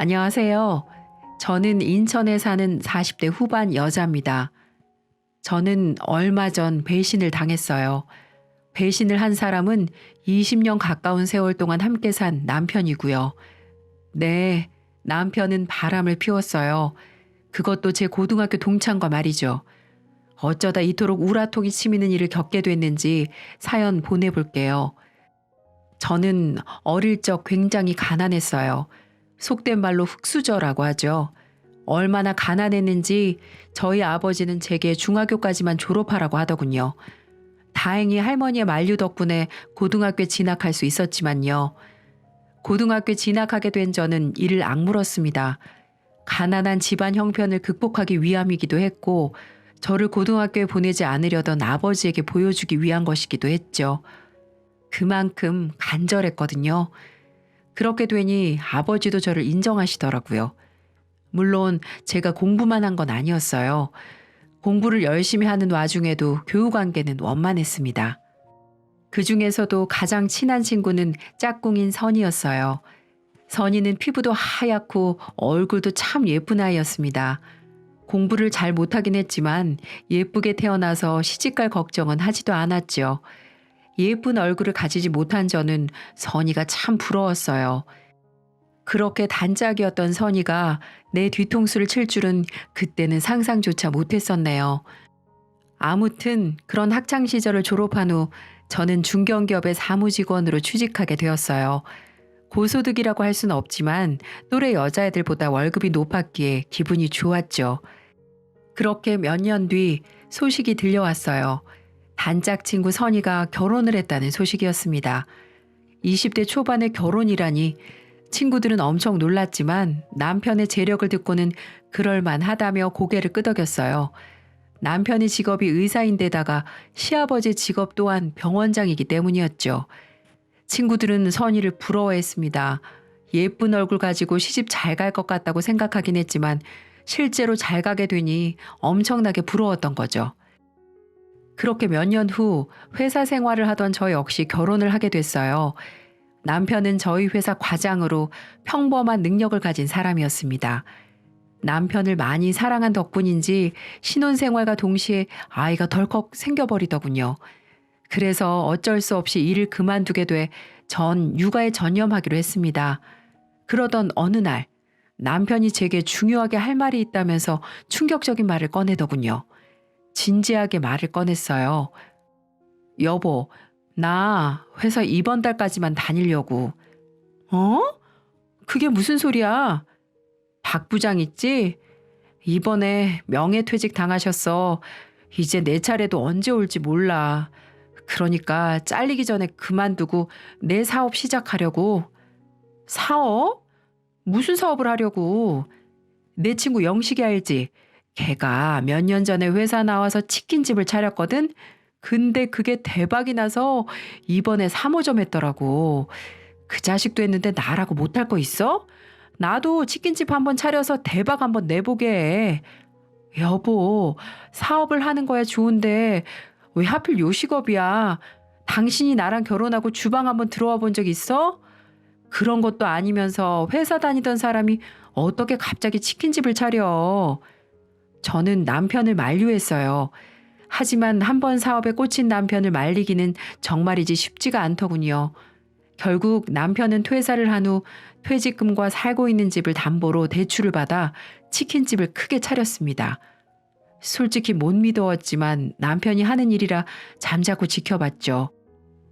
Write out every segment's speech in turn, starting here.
안녕하세요. 저는 인천에 사는 40대 후반 여자입니다. 저는 얼마 전 배신을 당했어요. 배신을 한 사람은 20년 가까운 세월 동안 함께 산 남편이고요. 네, 남편은 바람을 피웠어요. 그것도 제 고등학교 동창과 말이죠. 어쩌다 이토록 우라통이 치미는 일을 겪게 됐는지 사연 보내볼게요. 저는 어릴 적 굉장히 가난했어요. 속된 말로 흙수저라고 하죠. 얼마나 가난했는지 저희 아버지는 제게 중학교까지만 졸업하라고 하더군요. 다행히 할머니의 만류 덕분에 고등학교에 진학할 수 있었지만요. 고등학교에 진학하게 된 저는 이를 악물었습니다. 가난한 집안 형편을 극복하기 위함이기도 했고 저를 고등학교에 보내지 않으려던 아버지에게 보여주기 위한 것이기도 했죠. 그만큼 간절했거든요. 그렇게 되니 아버지도 저를 인정하시더라고요. 물론 제가 공부만 한 건 아니었어요. 공부를 열심히 하는 와중에도 교우 관계는 원만했습니다. 그 중에서도 가장 친한 친구는 짝꿍인 선이었어요. 선이는 피부도 하얗고 얼굴도 참 예쁜 아이였습니다. 공부를 잘 못하긴 했지만 예쁘게 태어나서 시집갈 걱정은 하지도 않았죠. 예쁜 얼굴을 가지지 못한 저는 선이가 참 부러웠어요. 그렇게 단짝이었던 선이가 내 뒤통수를 칠 줄은 그때는 상상조차 못했었네요. 아무튼 그런 학창 시절을 졸업한 후 저는 중견기업의 사무직원으로 취직하게 되었어요. 고소득이라고 할 수는 없지만 또래 여자애들보다 월급이 높았기에 기분이 좋았죠. 그렇게 몇 년 뒤 소식이 들려왔어요. 단짝 친구 선이가 결혼을 했다는 소식이었습니다. 20대 초반의 결혼이라니 친구들은 엄청 놀랐지만 남편의 재력을 듣고는 그럴만하다며 고개를 끄덕였어요. 남편의 직업이 의사인데다가 시아버지 직업 또한 병원장이기 때문이었죠. 친구들은 선이를 부러워했습니다. 예쁜 얼굴 가지고 시집 잘 갈 것 같다고 생각하긴 했지만 실제로 잘 가게 되니 엄청나게 부러웠던 거죠. 그렇게 몇 년 후 회사 생활을 하던 저 역시 결혼을 하게 됐어요. 남편은 저희 회사 과장으로 평범한 능력을 가진 사람이었습니다. 남편을 많이 사랑한 덕분인지 신혼생활과 동시에 아이가 덜컥 생겨버리더군요. 그래서 어쩔 수 없이 일을 그만두게 돼 전 육아에 전념하기로 했습니다. 그러던 어느 날 남편이 제게 중요하게 할 말이 있다면서 충격적인 말을 꺼내더군요. 진지하게 말을 꺼냈어요. 여보, 나 회사 이번 달까지만 다니려고. 어? 그게 무슨 소리야? 박 부장 있지? 이번에 명예퇴직 당하셨어. 이제 내 차례도 언제 올지 몰라. 그러니까 잘리기 전에 그만두고 내 사업 시작하려고. 사업? 무슨 사업을 하려고? 내 친구 영식이 알지? 걔가 몇 년 전에 회사 나와서 치킨집을 차렸거든? 근데 그게 대박이 나서 이번에 3호점 했더라고. 그 자식도 했는데 나라고 못할 거 있어? 나도 치킨집 한번 차려서 대박 한번 내보게 해. 여보, 사업을 하는 거야 좋은데 왜 하필 요식업이야? 당신이 나랑 결혼하고 주방 한번 들어와 본 적 있어? 그런 것도 아니면서 회사 다니던 사람이 어떻게 갑자기 치킨집을 차려? 저는 남편을 만류했어요. 하지만 한 번 사업에 꽂힌 남편을 말리기는 정말이지 쉽지가 않더군요. 결국 남편은 퇴사를 한 후 퇴직금과 살고 있는 집을 담보로 대출을 받아 치킨집을 크게 차렸습니다. 솔직히 못 믿었지만 남편이 하는 일이라 잠자코 지켜봤죠.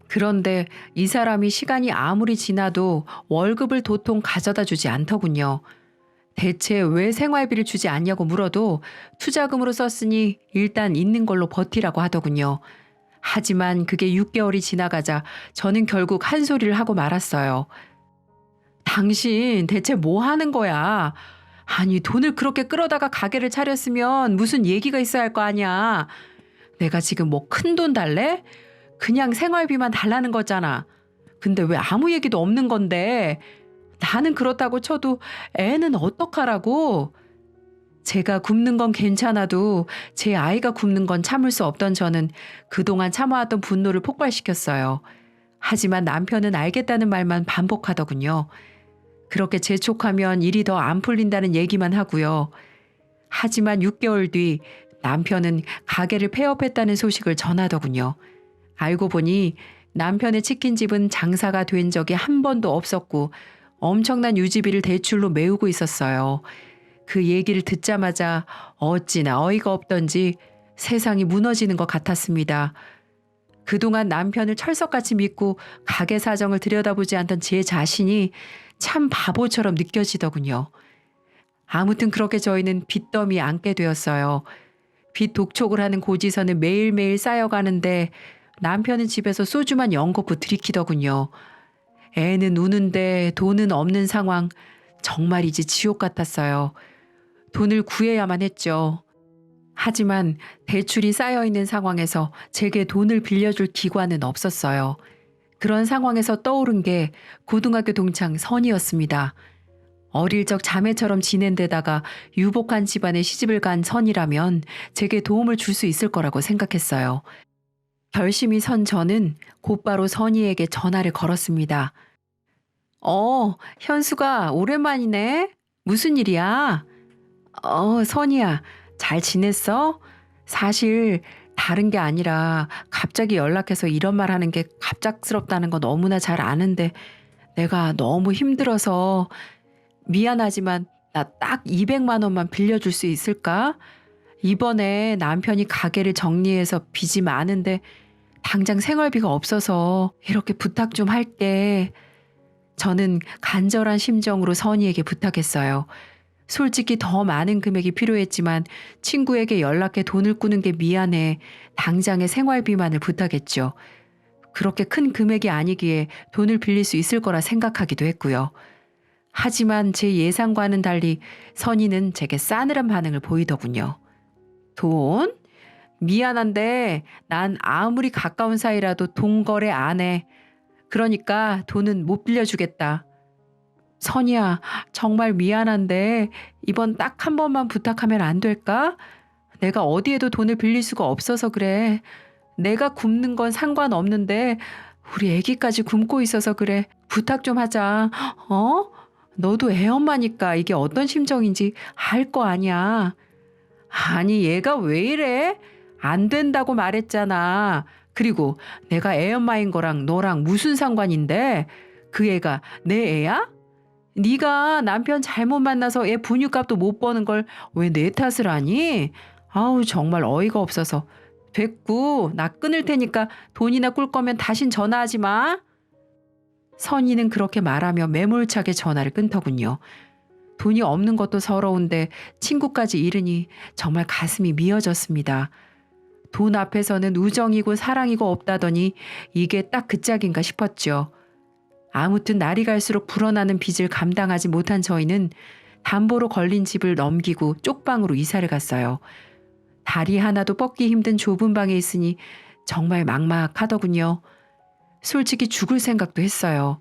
그런데 이 사람이 시간이 아무리 지나도 월급을 도통 가져다 주지 않더군요. 대체 왜 생활비를 주지 않냐고 물어도 투자금으로 썼으니 일단 있는 걸로 버티라고 하더군요. 하지만 그게 6개월이 지나가자 저는 결국 한 소리를 하고 말았어요. 당신 대체 뭐 하는 거야? 아니 돈을 그렇게 끌어다가 가게를 차렸으면 무슨 얘기가 있어야 할 거 아니야. 내가 지금 뭐 큰돈 달래? 그냥 생활비만 달라는 거잖아. 근데 왜 아무 얘기도 없는 건데? 나는 그렇다고 쳐도 애는 어떡하라고? 제가 굶는 건 괜찮아도 제 아이가 굶는 건 참을 수 없던 저는 그동안 참아왔던 분노를 폭발시켰어요. 하지만 남편은 알겠다는 말만 반복하더군요. 그렇게 재촉하면 일이 더 안 풀린다는 얘기만 하고요. 하지만 6개월 뒤 남편은 가게를 폐업했다는 소식을 전하더군요. 알고 보니 남편의 치킨집은 장사가 된 적이 한 번도 없었고 엄청난 유지비를 대출로 메우고 있었어요. 그 얘기를 듣자마자 어찌나 어이가 없던지 세상이 무너지는 것 같았습니다. 그동안 남편을 철석같이 믿고 가게 사정을 들여다보지 않던 제 자신이 참 바보처럼 느껴지더군요. 아무튼 그렇게 저희는 빚더미에 앉게 되었어요. 빚 독촉을 하는 고지서는 매일매일 쌓여가는데 남편은 집에서 소주만 연거푸 들이키더군요. 애는 우는데 돈은 없는 상황. 정말이지 지옥 같았어요. 돈을 구해야만 했죠. 하지만 대출이 쌓여있는 상황에서 제게 돈을 빌려줄 기관은 없었어요. 그런 상황에서 떠오른 게 고등학교 동창 선이었습니다. 어릴 적 자매처럼 지낸 데다가 유복한 집안에 시집을 간 선이라면 제게 도움을 줄 수 있을 거라고 생각했어요. 결심이 선 저는 곧바로 선이에게 전화를 걸었습니다. 현수가 오랜만이네. 무슨 일이야? 선이야, 잘 지냈어? 사실 다른 게 아니라 갑자기 연락해서 이런 말 하는 게 갑작스럽다는 거 너무나 잘 아는데 내가 너무 힘들어서 미안하지만 나 딱 200만 원만 빌려줄 수 있을까? 이번에 남편이 가게를 정리해서 빚이 많은데 당장 생활비가 없어서 이렇게 부탁 좀 할게. 저는 간절한 심정으로 선이에게 부탁했어요. 솔직히 더 많은 금액이 필요했지만 친구에게 연락해 돈을 꾸는 게 미안해 당장의 생활비만을 부탁했죠. 그렇게 큰 금액이 아니기에 돈을 빌릴 수 있을 거라 생각하기도 했고요. 하지만 제 예상과는 달리 선이는 제게 싸늘한 반응을 보이더군요. 돈? 미안한데 난 아무리 가까운 사이라도 돈 거래 안 해. 그러니까 돈은 못 빌려주겠다. 선이야, 정말 미안한데 이번 딱 한 번만 부탁하면 안 될까? 내가 어디에도 돈을 빌릴 수가 없어서 그래. 내가 굶는 건 상관없는데 우리 애기까지 굶고 있어서 그래. 부탁 좀 하자. 너도 애 엄마니까 이게 어떤 심정인지 알 거 아니야. 아니, 얘가 왜 이래? 안 된다고 말했잖아. 그리고 내가 애 엄마인 거랑 너랑 무슨 상관인데? 그 애가 내 애야? 네가 남편 잘못 만나서 애 분유값도 못 버는 걸 왜 내 탓을 하니? 아우, 정말 어이가 없어서. 됐고, 나 끊을 테니까 돈이나 꿀 거면 다신 전화하지 마. 선이는 그렇게 말하며 매몰차게 전화를 끊더군요. 돈이 없는 것도 서러운데 친구까지 잃으니 정말 가슴이 미어졌습니다. 돈 앞에서는 우정이고 사랑이고 없다더니 이게 딱 그 짝인가 싶었죠. 아무튼 날이 갈수록 불어나는 빚을 감당하지 못한 저희는 담보로 걸린 집을 넘기고 쪽방으로 이사를 갔어요. 다리 하나도 뻗기 힘든 좁은 방에 있으니 정말 막막하더군요. 솔직히 죽을 생각도 했어요.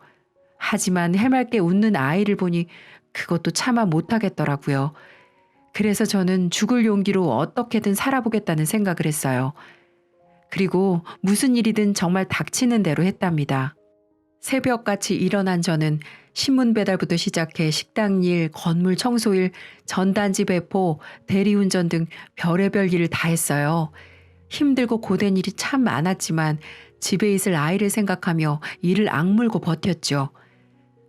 하지만 해맑게 웃는 아이를 보니 그것도 차마 못하겠더라고요. 그래서 저는 죽을 용기로 어떻게든 살아보겠다는 생각을 했어요. 그리고 무슨 일이든 정말 닥치는 대로 했답니다. 새벽같이 일어난 저는 신문 배달부터 시작해 식당 일, 건물 청소일, 전단지 배포, 대리운전 등 별의별 일을 다 했어요. 힘들고 고된 일이 참 많았지만 집에 있을 아이를 생각하며 일을 악물고 버텼죠.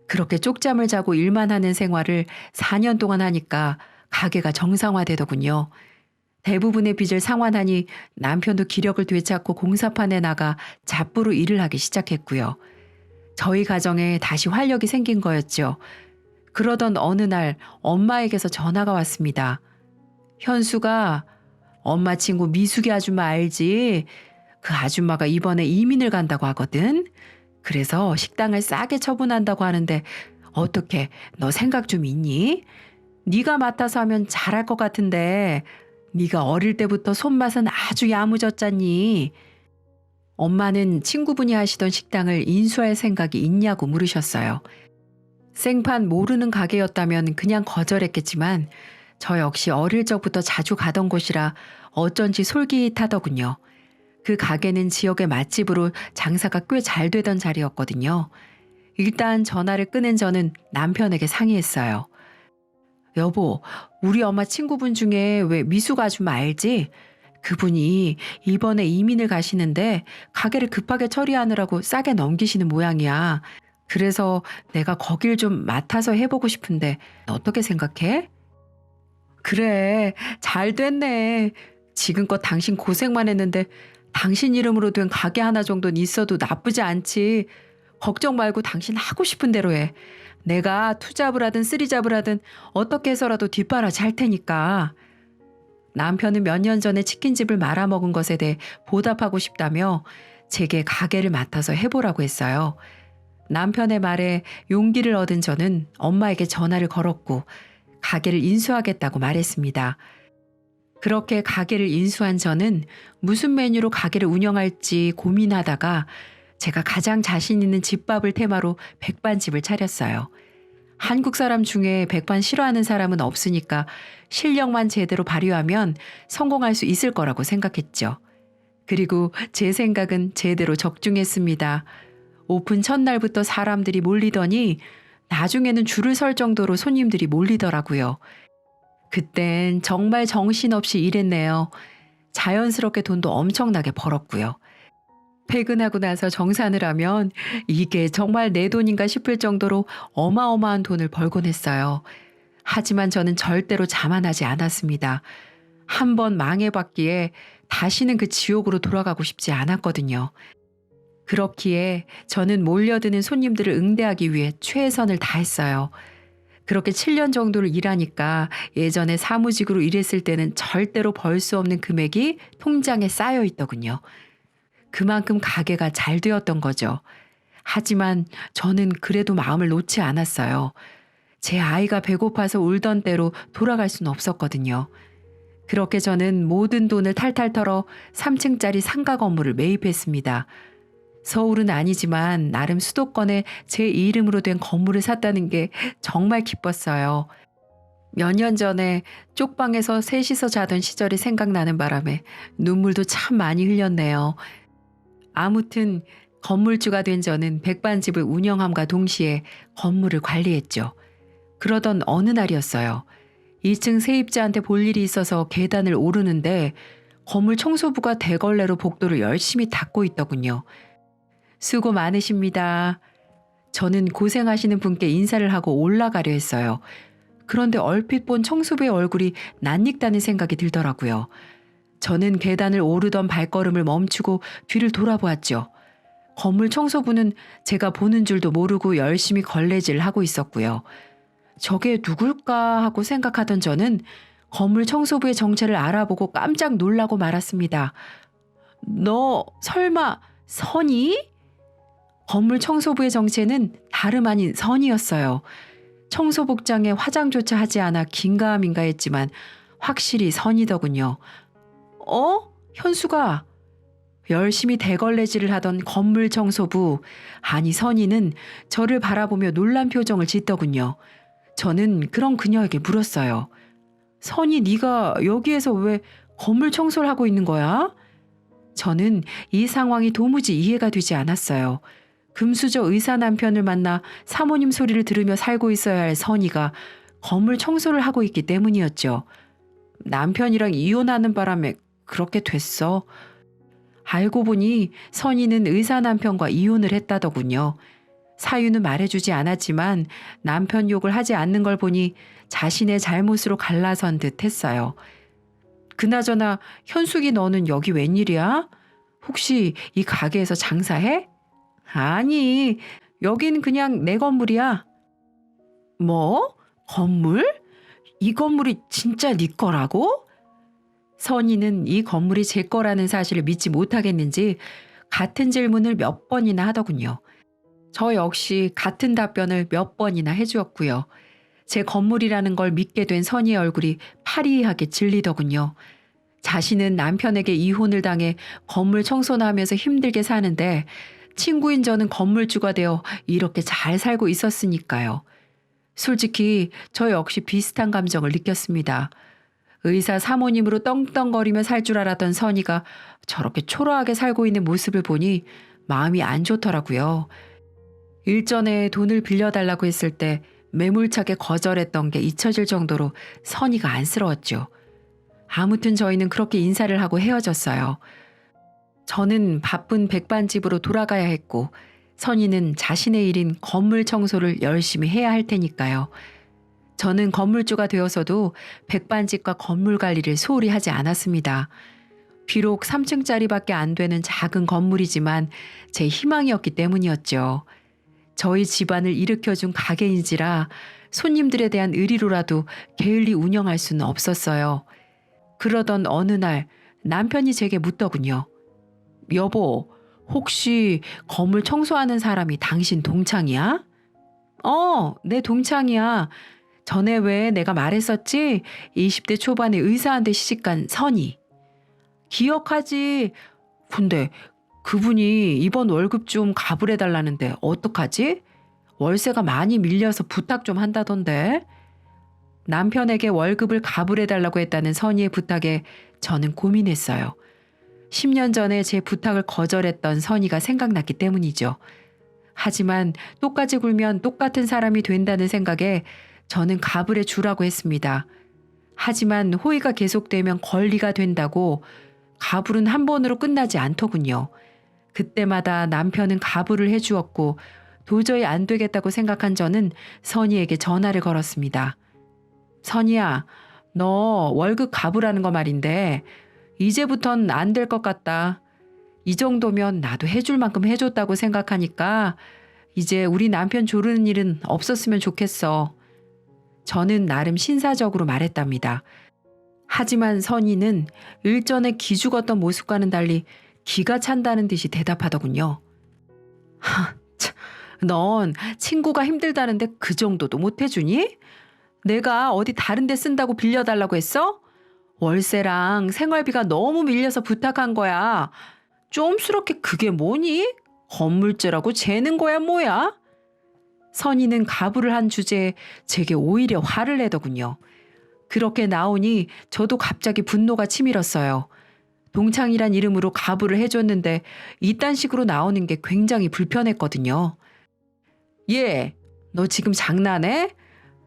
그렇게 쪽잠을 자고 일만 하는 생활을 4년 동안 하니까 가게가 정상화되더군요. 대부분의 빚을 상환하니 남편도 기력을 되찾고 공사판에 나가 잡부로 일을 하기 시작했고요. 저희 가정에 다시 활력이 생긴 거였죠. 그러던 어느 날 엄마에게서 전화가 왔습니다. 현수가 엄마 친구 미숙이 아줌마 알지? 그 아줌마가 이번에 이민을 간다고 하거든. 그래서 식당을 싸게 처분한다고 하는데 어떻게 너 생각 좀 있니? 네가 맡아서 하면 잘할 것 같은데 네가 어릴 때부터 손맛은 아주 야무졌잖니. 엄마는 친구분이 하시던 식당을 인수할 생각이 있냐고 물으셨어요. 생판 모르는 가게였다면 그냥 거절했겠지만 저 역시 어릴 적부터 자주 가던 곳이라 어쩐지 솔깃하더군요. 그 가게는 지역의 맛집으로 장사가 꽤 잘 되던 자리였거든요. 일단 전화를 끊은 저는 남편에게 상의했어요. 여보, 우리 엄마 친구분 중에 왜 미숙 아줌마 알지? 그분이 이번에 이민을 가시는데 가게를 급하게 처리하느라고 싸게 넘기시는 모양이야. 그래서 내가 거길 좀 맡아서 해보고 싶은데 어떻게 생각해? 그래, 잘 됐네. 지금껏 당신 고생만 했는데 당신 이름으로 된 가게 하나 정도는 있어도 나쁘지 않지. 걱정 말고 당신 하고 싶은 대로 해. 내가 투잡을 하든 쓰리잡을 하든 어떻게 해서라도 뒷바라지 할 테니까. 남편은 몇 년 전에 치킨집을 말아먹은 것에 대해 보답하고 싶다며 제게 가게를 맡아서 해보라고 했어요. 남편의 말에 용기를 얻은 저는 엄마에게 전화를 걸었고 가게를 인수하겠다고 말했습니다. 그렇게 가게를 인수한 저는 무슨 메뉴로 가게를 운영할지 고민하다가 제가 가장 자신 있는 집밥을 테마로 백반집을 차렸어요. 한국 사람 중에 백반 싫어하는 사람은 없으니까 실력만 제대로 발휘하면 성공할 수 있을 거라고 생각했죠. 그리고 제 생각은 제대로 적중했습니다. 오픈 첫날부터 사람들이 몰리더니 나중에는 줄을 설 정도로 손님들이 몰리더라고요. 그땐 정말 정신없이 일했네요. 자연스럽게 돈도 엄청나게 벌었고요. 퇴근하고 나서 정산을 하면 이게 정말 내 돈인가 싶을 정도로 어마어마한 돈을 벌곤 했어요. 하지만 저는 절대로 자만하지 않았습니다. 한 번 망해봤기에 다시는 그 지옥으로 돌아가고 싶지 않았거든요. 그렇기에 저는 몰려드는 손님들을 응대하기 위해 최선을 다했어요. 그렇게 7년 정도를 일하니까 예전에 사무직으로 일했을 때는 절대로 벌 수 없는 금액이 통장에 쌓여 있더군요. 그만큼 가게가 잘 되었던 거죠. 하지만 저는 그래도 마음을 놓지 않았어요. 제 아이가 배고파서 울던 때로 돌아갈 수는 없었거든요. 그렇게 저는 모든 돈을 탈탈 털어 3층짜리 상가 건물을 매입했습니다. 서울은 아니지만 나름 수도권에 제 이름으로 된 건물을 샀다는 게 정말 기뻤어요. 몇 년 전에 쪽방에서 셋이서 자던 시절이 생각나는 바람에 눈물도 참 많이 흘렸네요. 아무튼 건물주가 된 저는 백반집을 운영함과 동시에 건물을 관리했죠. 그러던 어느 날이었어요. 2층 세입자한테 볼 일이 있어서 계단을 오르는데 건물 청소부가 대걸레로 복도를 열심히 닦고 있더군요. 수고 많으십니다. 저는 고생하시는 분께 인사를 하고 올라가려 했어요. 그런데 얼핏 본 청소부의 얼굴이 낯익다는 생각이 들더라고요. 저는 계단을 오르던 발걸음을 멈추고 뒤를 돌아보았죠. 건물 청소부는 제가 보는 줄도 모르고 열심히 걸레질을 하고 있었고요. 저게 누굴까 하고 생각하던 저는 건물 청소부의 정체를 알아보고 깜짝 놀라고 말았습니다. 너 설마 선이? 건물 청소부의 정체는 다름 아닌 선이었어요. 청소복장에 화장조차 하지 않아 긴가민가 했지만 확실히 선이더군요. 현수가. 열심히 대걸레질을 하던 건물 청소부, 아니 선이는 저를 바라보며 놀란 표정을 짓더군요. 저는 그런 그녀에게 물었어요. 선이 네가 여기에서 왜 건물 청소를 하고 있는 거야? 저는 이 상황이 도무지 이해가 되지 않았어요. 금수저 의사 남편을 만나 사모님 소리를 들으며 살고 있어야 할 선이가 건물 청소를 하고 있기 때문이었죠. 남편이랑 이혼하는 바람에 그렇게 됐어. 알고 보니 선이는 의사 남편과 이혼을 했다더군요. 사유는 말해주지 않았지만 남편 욕을 하지 않는 걸 보니 자신의 잘못으로 갈라선 듯 했어요. 그나저나 현숙이 너는 여기 웬일이야? 혹시 이 가게에서 장사해? 아니, 여긴 그냥 내 건물이야. 뭐? 건물? 이 건물이 진짜 네 거라고? 선이는 이 건물이 제 거라는 사실을 믿지 못하겠는지 같은 질문을 몇 번이나 하더군요. 저 역시 같은 답변을 몇 번이나 해주었고요. 제 건물이라는 걸 믿게 된 선이의 얼굴이 파리하게 질리더군요. 자신은 남편에게 이혼을 당해 건물 청소나 하면서 힘들게 사는데 친구인 저는 건물주가 되어 이렇게 잘 살고 있었으니까요. 솔직히 저 역시 비슷한 감정을 느꼈습니다. 의사 사모님으로 떵떵거리며 살 줄 알았던 선이가 저렇게 초라하게 살고 있는 모습을 보니 마음이 안 좋더라고요. 일전에 돈을 빌려달라고 했을 때 매몰차게 거절했던 게 잊혀질 정도로 선의가 안쓰러웠죠. 아무튼 저희는 그렇게 인사를 하고 헤어졌어요. 저는 바쁜 백반집으로 돌아가야 했고 선의는 자신의 일인 건물 청소를 열심히 해야 할 테니까요. 저는 건물주가 되어서도 백반집과 건물 관리를 소홀히 하지 않았습니다. 비록 3층짜리밖에 안 되는 작은 건물이지만 제 희망이었기 때문이었죠. 저희 집안을 일으켜준 가게인지라 손님들에 대한 의리로라도 게을리 운영할 수는 없었어요. 그러던 어느 날 남편이 제게 묻더군요. 여보, 혹시 건물 청소하는 사람이 당신 동창이야? 내 동창이야. 전에 왜 내가 말했었지? 20대 초반에 의사한테 시집간 선이. 기억하지? 근데 그분이 이번 월급 좀 가불해달라는데 어떡하지? 월세가 많이 밀려서 부탁 좀 한다던데. 남편에게 월급을 가불해달라고 했다는 선의의 부탁에 저는 고민했어요. 10년 전에 제 부탁을 거절했던 선의가 생각났기 때문이죠. 하지만 똑같이 굴면 똑같은 사람이 된다는 생각에 저는 가불해 주라고 했습니다. 하지만 호의가 계속되면 권리가 된다고 가불은 한 번으로 끝나지 않더군요. 그때마다 남편은 가불을 해주었고 도저히 안 되겠다고 생각한 저는 선희에게 전화를 걸었습니다. 선희야, 너 월급 가불하는 거 말인데 이제부턴 안 될 것 같다. 이 정도면 나도 해줄 만큼 해줬다고 생각하니까 이제 우리 남편 조르는 일은 없었으면 좋겠어. 저는 나름 신사적으로 말했답니다. 하지만 선희는 일전에 기죽었던 모습과는 달리 기가 찬다는 듯이 대답하더군요. 넌 친구가 힘들다는데 그 정도도 못 해주니? 내가 어디 다른 데 쓴다고 빌려달라고 했어? 월세랑 생활비가 너무 밀려서 부탁한 거야. 좀스럽게 그게 뭐니? 건물주라고 재는 거야 뭐야? 선희는 가불을 한 주제에 제게 오히려 화를 내더군요. 그렇게 나오니 저도 갑자기 분노가 치밀었어요. 동창이란 이름으로 가불을 해줬는데 이딴 식으로 나오는 게 굉장히 불편했거든요. 얘, 너 지금 장난해?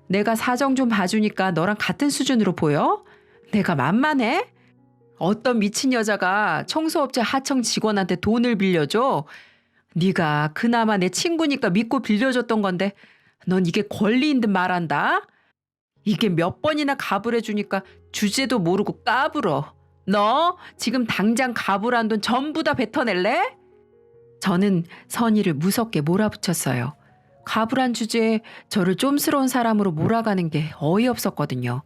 내가 사정 좀 봐주니까 너랑 같은 수준으로 보여? 내가 만만해? 어떤 미친 여자가 청소업체 하청 직원한테 돈을 빌려줘? 네가 그나마 내 친구니까 믿고 빌려줬던 건데 넌 이게 권리인 듯 말한다? 이게 몇 번이나 가불해주니까 주제도 모르고 까불어. 너 지금 당장 가불한 돈 전부 다 뱉어낼래? 저는 선의를 무섭게 몰아붙였어요. 가불한 주제에 저를 좀스러운 사람으로 몰아가는 게 어이없었거든요.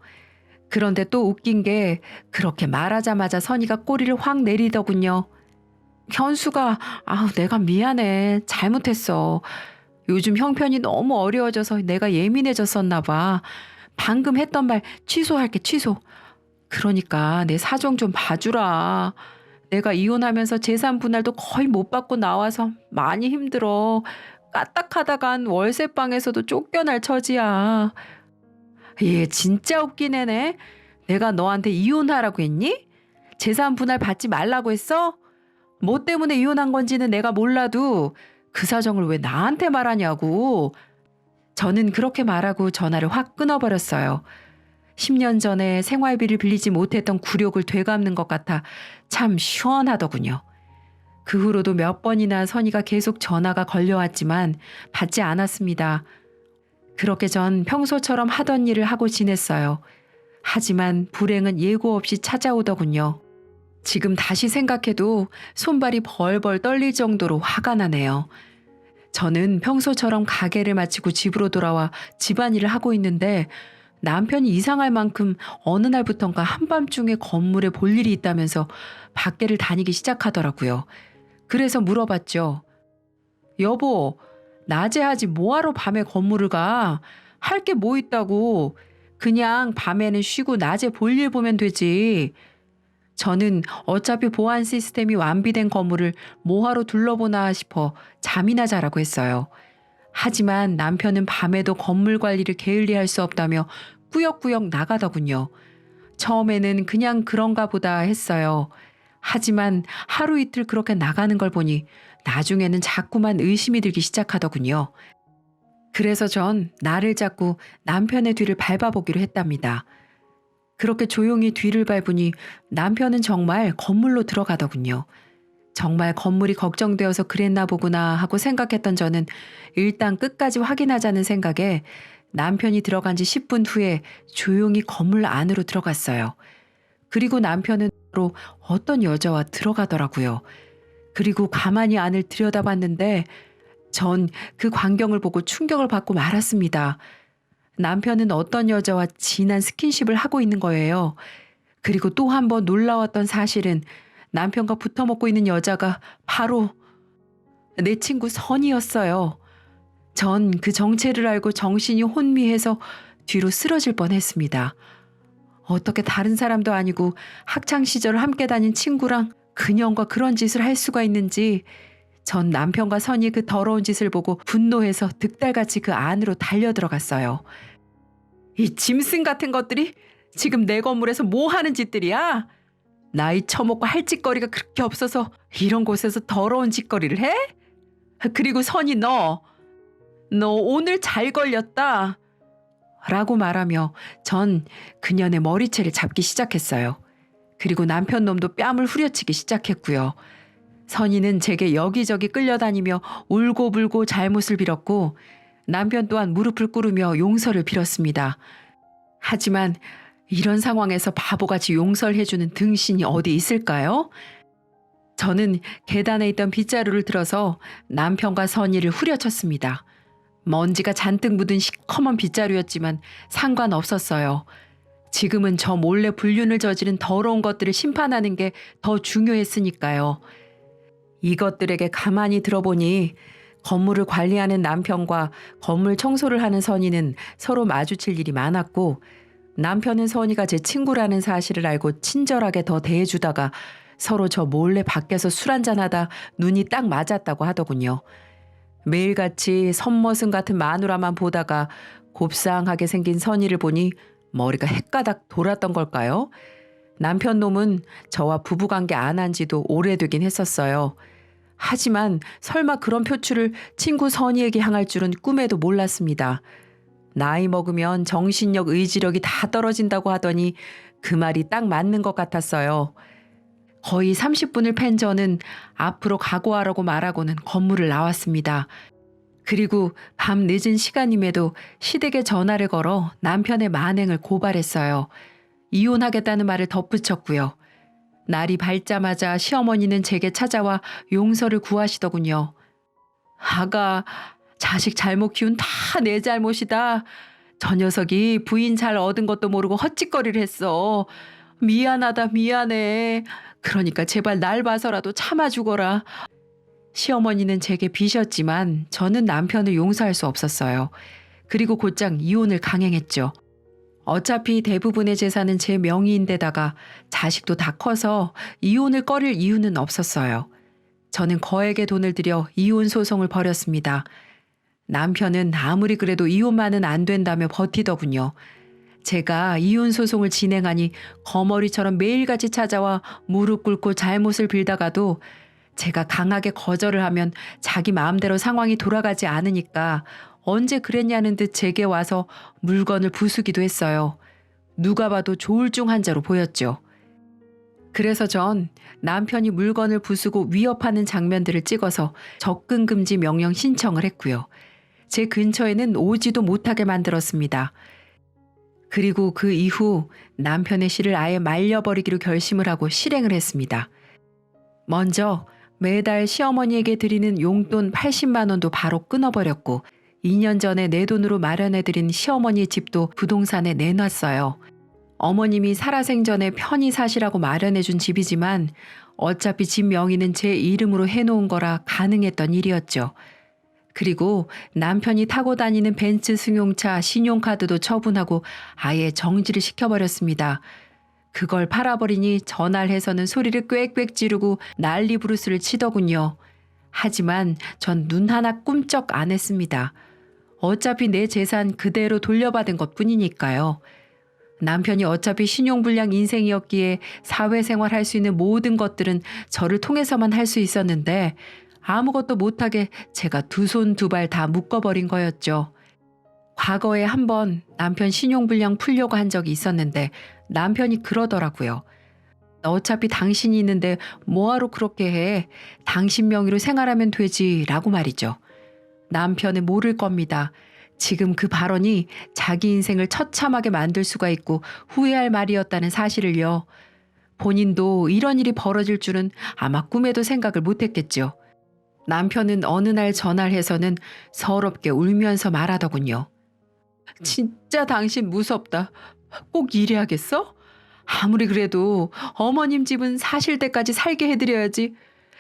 그런데 또 웃긴 게 그렇게 말하자마자 선의가 꼬리를 확 내리더군요. 현수가, 내가 미안해. 잘못했어. 요즘 형편이 너무 어려워져서 내가 예민해졌었나 봐. 방금 했던 말 취소할게, 취소. 그러니까 내 사정 좀 봐주라. 내가 이혼하면서 재산 분할도 거의 못 받고 나와서 많이 힘들어. 까딱하다간 월세방에서도 쫓겨날 처지야. 얘 진짜 웃긴 애네. 내가 너한테 이혼하라고 했니? 재산 분할 받지 말라고 했어? 뭐 때문에 이혼한 건지는 내가 몰라도 그 사정을 왜 나한테 말하냐고. 저는 그렇게 말하고 전화를 확 끊어버렸어요. 10년 전에 생활비를 빌리지 못했던 굴욕을 되갚는 것 같아 참 시원하더군요. 그 후로도 몇 번이나 선희가 계속 전화가 걸려왔지만 받지 않았습니다. 그렇게 전 평소처럼 하던 일을 하고 지냈어요. 하지만 불행은 예고 없이 찾아오더군요. 지금 다시 생각해도 손발이 벌벌 떨릴 정도로 화가 나네요. 저는 평소처럼 가게를 마치고 집으로 돌아와 집안일을 하고 있는데 남편이 이상할 만큼 어느 날부턴가 한밤중에 건물에 볼 일이 있다면서 밖에를 다니기 시작하더라고요. 그래서 물어봤죠. 여보, 낮에 하지 뭐하러 밤에 건물을 가? 할 게 뭐 있다고. 그냥 밤에는 쉬고 낮에 볼 일 보면 되지. 저는 어차피 보안 시스템이 완비된 건물을 뭐하러 둘러보나 싶어 잠이나 자라고 했어요. 하지만 남편은 밤에도 건물 관리를 게을리할 수 없다며 꾸역꾸역 나가더군요. 처음에는 그냥 그런가 보다 했어요. 하지만 하루 이틀 그렇게 나가는 걸 보니 나중에는 자꾸만 의심이 들기 시작하더군요. 그래서 전 나를 잡고 남편의 뒤를 밟아보기로 했답니다. 그렇게 조용히 뒤를 밟으니 남편은 정말 건물로 들어가더군요. 정말 건물이 걱정되어서 그랬나 보구나 하고 생각했던 저는 일단 끝까지 확인하자는 생각에 남편이 들어간 지 10분 후에 조용히 건물 안으로 들어갔어요. 그리고 남편은 로 어떤 여자와 들어가더라고요. 그리고 가만히 안을 들여다봤는데 전 그 광경을 보고 충격을 받고 말았습니다. 남편은 어떤 여자와 진한 스킨십을 하고 있는 거예요. 그리고 또 한 번 놀라웠던 사실은 남편과 붙어먹고 있는 여자가 바로 내 친구 선이었어요. 전 그 정체를 알고 정신이 혼미해서 뒤로 쓰러질 뻔했습니다. 어떻게 다른 사람도 아니고 학창시절을 함께 다닌 친구랑 그년과 그런 짓을 할 수가 있는지 전 남편과 선이 그 더러운 짓을 보고 분노해서 득달같이 그 안으로 달려들어갔어요. 이 짐승 같은 것들이 지금 내 건물에서 뭐 하는 짓들이야? 나이 처먹고 할 짓거리가 그렇게 없어서 이런 곳에서 더러운 짓거리를 해? 그리고 선이 너 오늘 잘 걸렸다. 라고 말하며 전 그년의 머리채를 잡기 시작했어요. 그리고 남편 놈도 뺨을 후려치기 시작했고요. 선이는 제게 여기저기 끌려다니며 울고불고 잘못을 빌었고 남편 또한 무릎을 꿇으며 용서를 빌었습니다. 하지만 이런 상황에서 바보같이 용서를 해주는 등신이 어디 있을까요? 저는 계단에 있던 빗자루를 들어서 남편과 선이를 후려쳤습니다. 먼지가 잔뜩 묻은 시커먼 빗자루였지만 상관없었어요. 지금은 저 몰래 불륜을 저지른 더러운 것들을 심판하는 게 더 중요했으니까요. 이것들에게 가만히 들어보니 건물을 관리하는 남편과 건물 청소를 하는 선이는 서로 마주칠 일이 많았고 남편은 선이가 제 친구라는 사실을 알고 친절하게 더 대해주다가 서로 저 몰래 밖에서 술 한잔하다 눈이 딱 맞았다고 하더군요. 매일같이 선머슴 같은 마누라만 보다가 곱상하게 생긴 선이를 보니 머리가 헷가닥 돌았던 걸까요? 남편 놈은 저와 부부관계 안 한 지도 오래되긴 했었어요. 하지만 설마 그런 표출을 친구 선이에게 향할 줄은 꿈에도 몰랐습니다. 나이 먹으면 정신력, 의지력이 다 떨어진다고 하더니 그 말이 딱 맞는 것 같았어요. 거의 30분을 팬 저는 앞으로 각오하라고 말하고는 건물을 나왔습니다. 그리고 밤 늦은 시간임에도 시댁에 전화를 걸어 남편의 만행을 고발했어요. 이혼하겠다는 말을 덧붙였고요. 날이 밝자마자 시어머니는 제게 찾아와 용서를 구하시더군요. 아가, 자식 잘못 키운 다 내 잘못이다. 저 녀석이 부인 잘 얻은 것도 모르고 헛짓거리를 했어. 미안하다 미안해. 그러니까 제발 날 봐서라도 참아주거라. 시어머니는 제게 비셨지만 저는 남편을 용서할 수 없었어요. 그리고 곧장 이혼을 강행했죠. 어차피 대부분의 재산은 제 명의인데다가 자식도 다 커서 이혼을 꺼릴 이유는 없었어요. 저는 거액의 돈을 들여 이혼 소송을 벌였습니다. 남편은 아무리 그래도 이혼만은 안 된다며 버티더군요. 제가 이혼 소송을 진행하니 거머리처럼 매일같이 찾아와 무릎 꿇고 잘못을 빌다가도 제가 강하게 거절을 하면 자기 마음대로 상황이 돌아가지 않으니까 언제 그랬냐는 듯 제게 와서 물건을 부수기도 했어요. 누가 봐도 조울증 환자로 보였죠. 그래서 전 남편이 물건을 부수고 위협하는 장면들을 찍어서 접근 금지 명령 신청을 했고요. 제 근처에는 오지도 못하게 만들었습니다. 그리고 그 이후 남편의 시를 아예 말려버리기로 결심을 하고 실행을 했습니다. 먼저 매달 시어머니에게 드리는 용돈 80만 원도 바로 끊어버렸고 2년 전에 내 돈으로 마련해드린 시어머니의 집도 부동산에 내놨어요. 어머님이 살아생전에 편히 사시라고 마련해준 집이지만 어차피 집 명의는 제 이름으로 해놓은 거라 가능했던 일이었죠. 그리고 남편이 타고 다니는 벤츠 승용차 신용카드도 처분하고 아예 정지를 시켜버렸습니다. 그걸 팔아버리니 전화를 해서는 소리를 꽥꽥 지르고 난리 부르스를 치더군요. 하지만 전 눈 하나 꿈쩍 안 했습니다. 어차피 내 재산 그대로 돌려받은 것뿐이니까요. 남편이 어차피 신용불량 인생이었기에 사회생활 할 수 있는 모든 것들은 저를 통해서만 할 수 있었는데 아무것도 못하게 제가 두 손 두 발 다 묶어버린 거였죠. 과거에 한번 남편 신용불량 풀려고 한 적이 있었는데 남편이 그러더라고요. 어차피 당신이 있는데 뭐하러 그렇게 해. 당신 명의로 생활하면 되지 라고 말이죠. 남편은 모를 겁니다. 지금 그 발언이 자기 인생을 처참하게 만들 수가 있고 후회할 말이었다는 사실을요. 본인도 이런 일이 벌어질 줄은 아마 꿈에도 생각을 못했겠죠. 남편은 어느 날 전화를 해서는 서럽게 울면서 말하더군요. 진짜 당신 무섭다. 꼭 이래야겠어? 아무리 그래도 어머님 집은 사실 때까지 살게 해드려야지.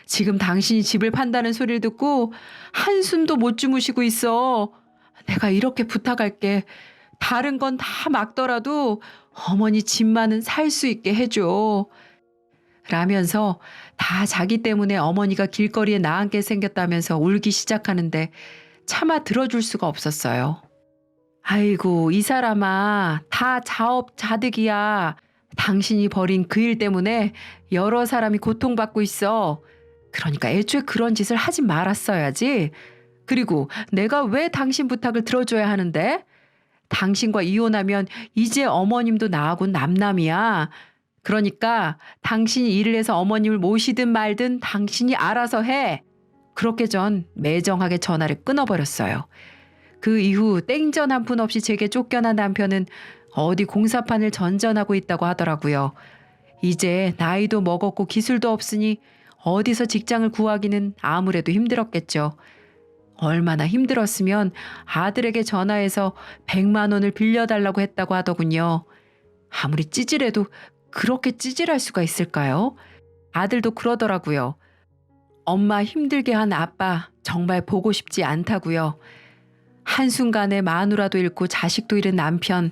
지금 당신이 집을 판다는 소리를 듣고 한숨도 못 주무시고 있어. 내가 이렇게 부탁할게. 다른 건 다 막더라도 어머니 집만은 살 수 있게 해줘. 라면서 다 자기 때문에 어머니가 길거리에 나앉게 생겼다면서 울기 시작하는데 차마 들어줄 수가 없었어요. 아이고, 이 사람아, 다 자업자득이야. 당신이 벌인 그 일 때문에 여러 사람이 고통받고 있어. 그러니까 애초에 그런 짓을 하지 말았어야지. 그리고 내가 왜 당신 부탁을 들어줘야 하는데? 당신과 이혼하면 이제 어머님도 나하고 남남이야. 그러니까 당신이 일을 해서 어머님을 모시든 말든 당신이 알아서 해. 그렇게 전 매정하게 전화를 끊어버렸어요. 그 이후 땡전 한 푼 없이 제게 쫓겨난 남편은 어디 공사판을 전전하고 있다고 하더라고요. 이제 나이도 먹었고 기술도 없으니 어디서 직장을 구하기는 아무래도 힘들었겠죠. 얼마나 힘들었으면 아들에게 전화해서 100만 원을 빌려달라고 했다고 하더군요. 아무리 찌질해도 그렇게 찌질할 수가 있을까요? 아들도 그러더라고요. 엄마 힘들게 한 아빠 정말 보고 싶지 않다고요. 한순간에 마누라도 잃고 자식도 잃은 남편,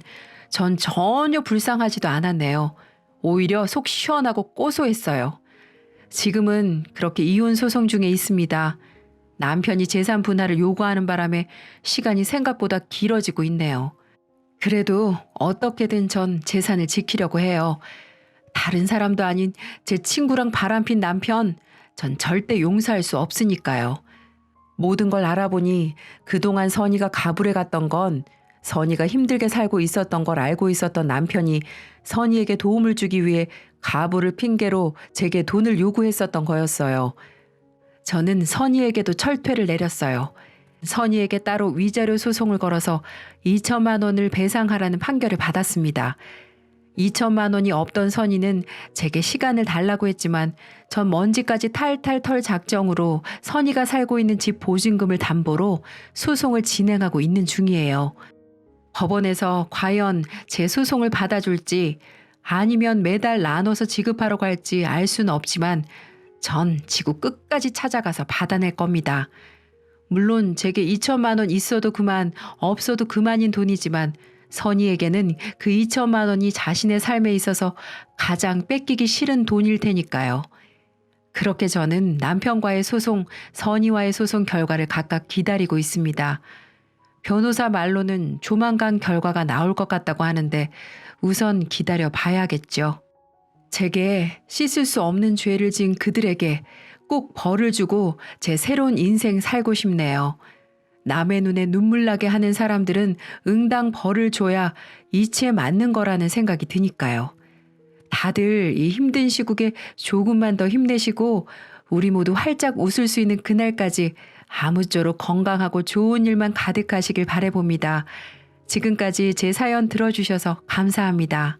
전 전혀 불쌍하지도 않았네요. 오히려 속 시원하고 고소했어요. 지금은 그렇게 이혼 소송 중에 있습니다. 남편이 재산 분할을 요구하는 바람에 시간이 생각보다 길어지고 있네요. 그래도 어떻게든 전 재산을 지키려고 해요. 다른 사람도 아닌 제 친구랑 바람핀 남편, 전 절대 용서할 수 없으니까요. 모든 걸 알아보니 그동안 선이가 가불에 갔던 건 선이가 힘들게 살고 있었던 걸 알고 있었던 남편이 선이에게 도움을 주기 위해 가불을 핑계로 제게 돈을 요구했었던 거였어요. 저는 선이에게도 철퇴를 내렸어요. 선이에게 따로 위자료 소송을 걸어서 2천만 원을 배상하라는 판결을 받았습니다. 2천만 원이 없던 선이는 제게 시간을 달라고 했지만 전 먼지까지 탈탈 털 작정으로 선이가 살고 있는 집 보증금을 담보로 소송을 진행하고 있는 중이에요. 법원에서 과연 제 소송을 받아줄지 아니면 매달 나눠서 지급하라고 할지 알 수는 없지만 전 지구 끝까지 찾아가서 받아낼 겁니다. 물론 제게 2천만 원 있어도 그만, 없어도 그만인 돈이지만 선이에게는 그 2천만 원이 자신의 삶에 있어서 가장 뺏기기 싫은 돈일 테니까요. 그렇게 저는 남편과의 소송, 선이와의 소송 결과를 각각 기다리고 있습니다. 변호사 말로는 조만간 결과가 나올 것 같다고 하는데 우선 기다려 봐야겠죠. 제게 씻을 수 없는 죄를 지은 그들에게 꼭 벌을 주고 제 새로운 인생 살고 싶네요. 남의 눈에 눈물 나게 하는 사람들은 응당 벌을 줘야 이치에 맞는 거라는 생각이 드니까요. 다들 이 힘든 시국에 조금만 더 힘내시고 우리 모두 활짝 웃을 수 있는 그날까지 아무쪼록 건강하고 좋은 일만 가득하시길 바라봅니다. 지금까지 제 사연 들어주셔서 감사합니다.